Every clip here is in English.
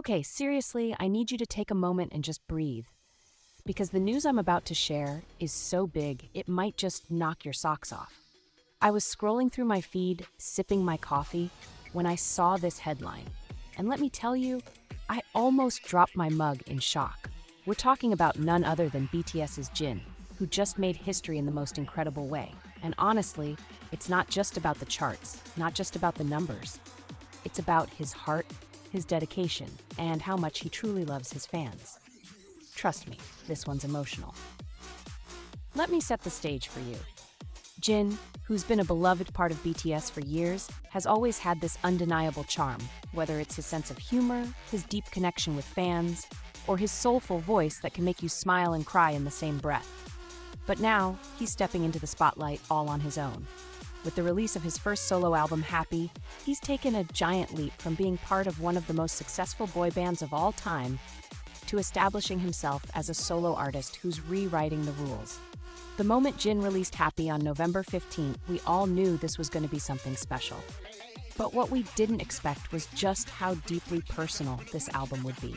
Okay, seriously, I need you to take a moment and just breathe. Because the news I'm about to share is so big, it might just knock your socks off. I was scrolling through my feed, sipping my coffee, when I saw this headline. And let me tell you, I almost dropped my mug in shock. We're talking about none other than BTS's Jin, who just made history in the most incredible way. And honestly, it's not just about the charts, not just about the numbers. It's about his heart, his dedication, and how much he truly loves his fans. Trust me, this one's emotional. Let me set the stage for you. Jin, who's been a beloved part of BTS for years, has always had this undeniable charm, whether it's his sense of humor, his deep connection with fans, or his soulful voice that can make you smile and cry in the same breath. But now, he's stepping into the spotlight all on his own. With the release of his first solo album, Happy, he's taken a giant leap from being part of one of the most successful boy bands of all time to establishing himself as a solo artist who's rewriting the rules. The moment Jin released Happy on November 15th, we all knew this was going to be something special. But what we didn't expect was just how deeply personal this album would be.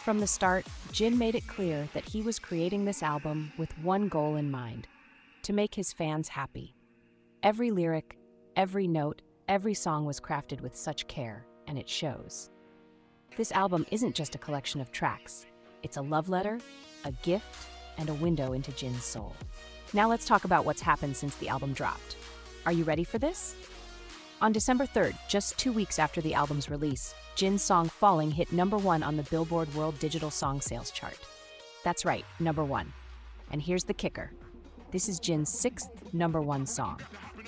From the start, Jin made it clear that he was creating this album with one goal in mind: to make his fans happy. Every lyric, every note, every song was crafted with such care, and it shows. This album isn't just a collection of tracks. It's a love letter, a gift, and a window into Jin's soul. Now let's talk about what's happened since the album dropped. Are you ready for this? On December 3rd, just 2 weeks after the album's release, Jin's song Falling hit #1 on the Billboard World Digital Song Sales chart. That's right, #1. And here's the kicker. This is Jin's 6th #1 song.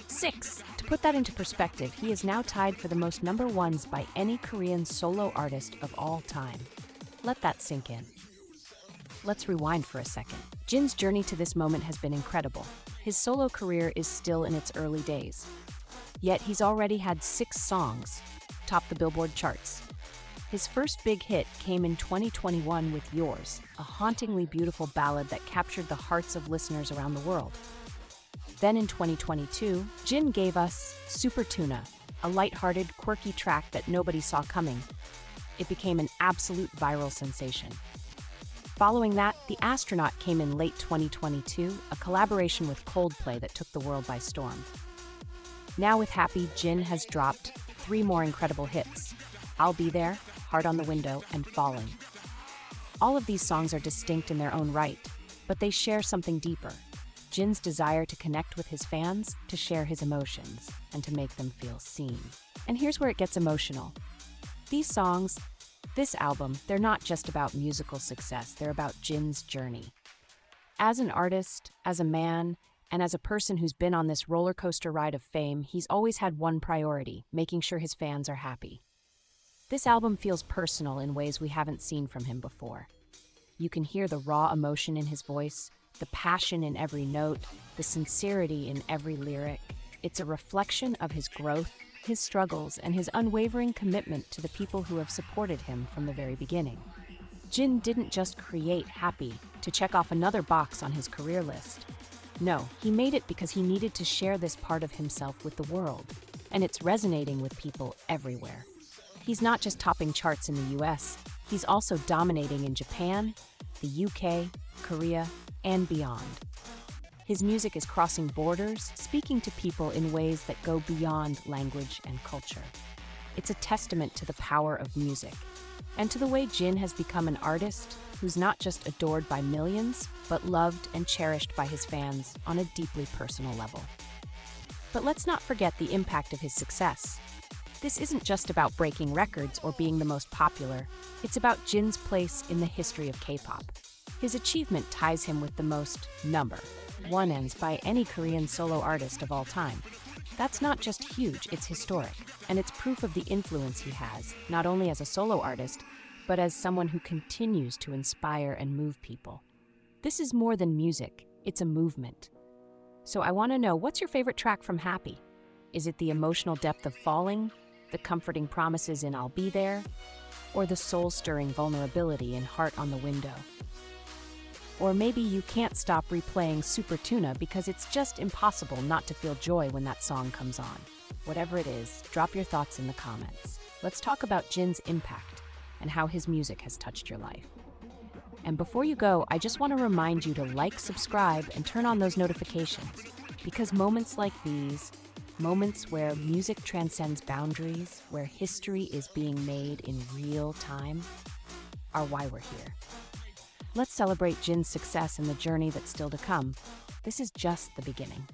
6! To put that into perspective, he is now tied for the most #1s by any Korean solo artist of all time. Let that sink in. Let's rewind for a second. Jin's journey to this moment has been incredible. His solo career is still in its early days. Yet he's already had 6 songs top the Billboard charts. His first big hit came in 2021 with Yours, a hauntingly beautiful ballad that captured the hearts of listeners around the world. Then in 2022, Jin gave us Super Tuna, a lighthearted, quirky track that nobody saw coming. It became an absolute viral sensation. Following that, The Astronaut came in late 2022, a collaboration with Coldplay that took the world by storm. Now with Happy, Jin has dropped 3 more incredible hits: I'll Be There, Heart on the Window, and Falling. All of these songs are distinct in their own right, but they share something deeper: Jin's desire to connect with his fans, to share his emotions, and to make them feel seen. And here's where it gets emotional. These songs, this album, they're not just about musical success, they're about Jin's journey. As an artist, as a man, and as a person who's been on this roller coaster ride of fame, he's always had one priority: making sure his fans are happy. This album feels personal in ways we haven't seen from him before. You can hear the raw emotion in his voice, the passion in every note, the sincerity in every lyric. It's a reflection of his growth, his struggles, and his unwavering commitment to the people who have supported him from the very beginning. Jin didn't just create Happy to check off another box on his career list. No, he made it because he needed to share this part of himself with the world, and it's resonating with people everywhere. He's not just topping charts in the US, he's also dominating in Japan, the UK, Korea, and beyond. His music is crossing borders, speaking to people in ways that go beyond language and culture. It's a testament to the power of music, and to the way Jin has become an artist who's not just adored by millions, but loved and cherished by his fans on a deeply personal level. But let's not forget the impact of his success. This isn't just about breaking records or being the most popular, it's about Jin's place in the history of K-pop. His achievement ties him with the most #1s by any Korean solo artist of all time. That's not just huge, it's historic, and it's proof of the influence he has, not only as a solo artist, but as someone who continues to inspire and move people. This is more than music, it's a movement. So I want to know, what's your favorite track from Happy? Is it the emotional depth of Falling, the comforting promises in I'll Be There, or the soul-stirring vulnerability in Heart on the Window? Or maybe you can't stop replaying Super Tuna because it's just impossible not to feel joy when that song comes on. Whatever it is, drop your thoughts in the comments. Let's talk about Jin's impact. and how his music has touched your life. And before you go, I just want to remind you to like, subscribe, and turn on those notifications. Because moments like these, moments where music transcends boundaries, where history is being made in real time, are why we're here. Let's celebrate Jin's success and the journey that's still to come. This is just the beginning.